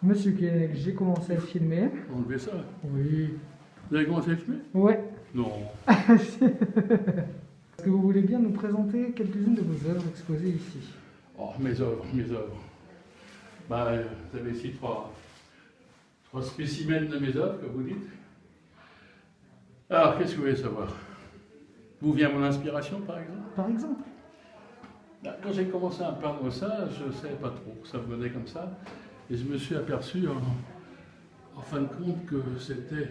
Monsieur Keinec, j'ai commencé à filmer. Enlevez ça. Oui. Vous avez commencé à filmer? Ouais. Non. Est-ce que vous voulez bien nous présenter quelques-unes de vos œuvres exposées ici? Oh, mes œuvres, mes œuvres. Bah, vous avez ici trois spécimens de mes œuvres, comme vous dites. Alors, qu'est-ce que vous voulez savoir? D'où vient mon inspiration, par exemple? Par exemple? Bah, quand j'ai commencé à peindre ça, je ne savais pas trop, ça venait comme ça. Et je me suis aperçu, en fin de compte, que c'était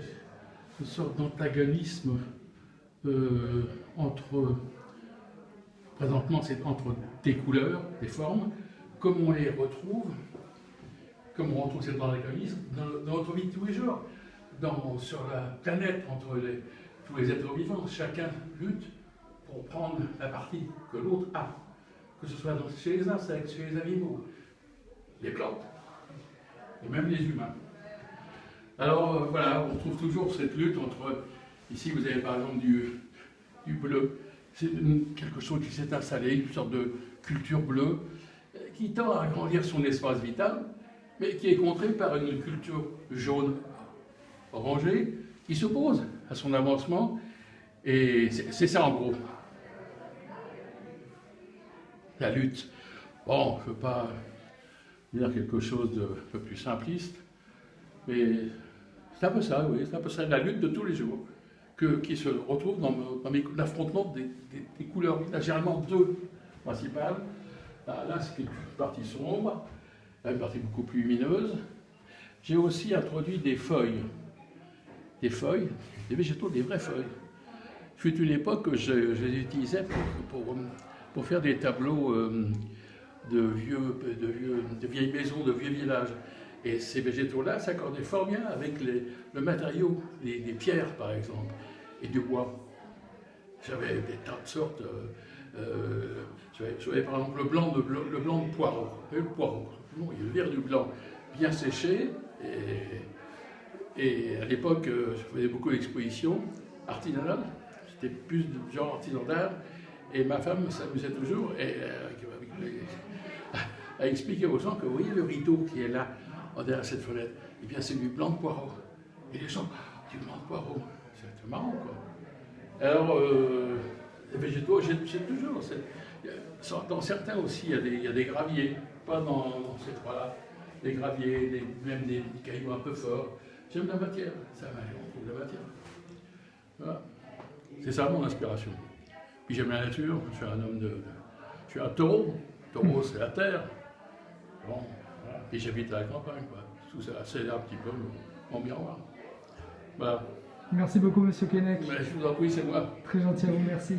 une sorte d'antagonisme présentement, c'est entre des couleurs, des formes, comme on les retrouve, comme on retrouve cet antagonisme dans notre vie de tous les jours, sur la planète, entre tous les êtres vivants. Chacun lutte pour prendre la partie que l'autre a, que ce soit chez les insectes, chez les animaux, les plantes, et même les humains. Alors voilà, on trouve toujours cette lutte entre, ici vous avez par exemple du bleu, c'est quelque chose qui s'est installé, une sorte de culture bleue, qui tend à agrandir son espace vital, mais qui est contrée par une culture jaune orangée, qui s'oppose à son avancement, et c'est ça en gros. La lutte. Bon, je ne veux pas dire quelque chose de peu plus simpliste, mais c'est un peu ça, oui, c'est un peu ça, la lutte de tous les jours, qui se retrouve dans l'affrontement des couleurs. Il y a généralement deux principales. Là c'est une partie sombre, là une partie beaucoup plus lumineuse. J'ai aussi introduit des feuilles, des végétaux, des vraies feuilles. Fut une époque que je les utilisais pour faire des tableaux de vieilles maisons, de vieux villages. Et ces végétaux-là s'accordaient fort bien avec le matériau, les pierres par exemple, et du bois. J'avais des tas de sortes. J'avais par exemple le blanc de poireau. Le poireau. Non, il y a le vert du blanc bien séché. Et à l'époque, je faisais beaucoup d'expositions artisanales. C'était plus de genre artisanal. Et ma femme s'amusait toujours à expliquer aux gens que vous voyez le rideau qui est là, derrière cette fenêtre, eh bien c'est du blanc de poireau. Et les gens, du blanc de poireau, c'est marrant quoi. Alors, les végétaux, j'ai toujours. Dans certains aussi, il y a des graviers, pas dans ces trois-là. Des graviers, même des cailloux un peu forts. J'aime la matière, on trouve la matière. Voilà. C'est ça mon inspiration. Puis j'aime la nature, je suis un homme je suis un taureau. Taureau, c'est la terre. Bon, voilà. Et j'habite à la campagne, quoi. Tout ça, c'est un petit peu mon miroir. Voilà. Merci beaucoup, Monsieur Keinec. Mais je vous en prie, c'est moi. Très gentil à vous, merci.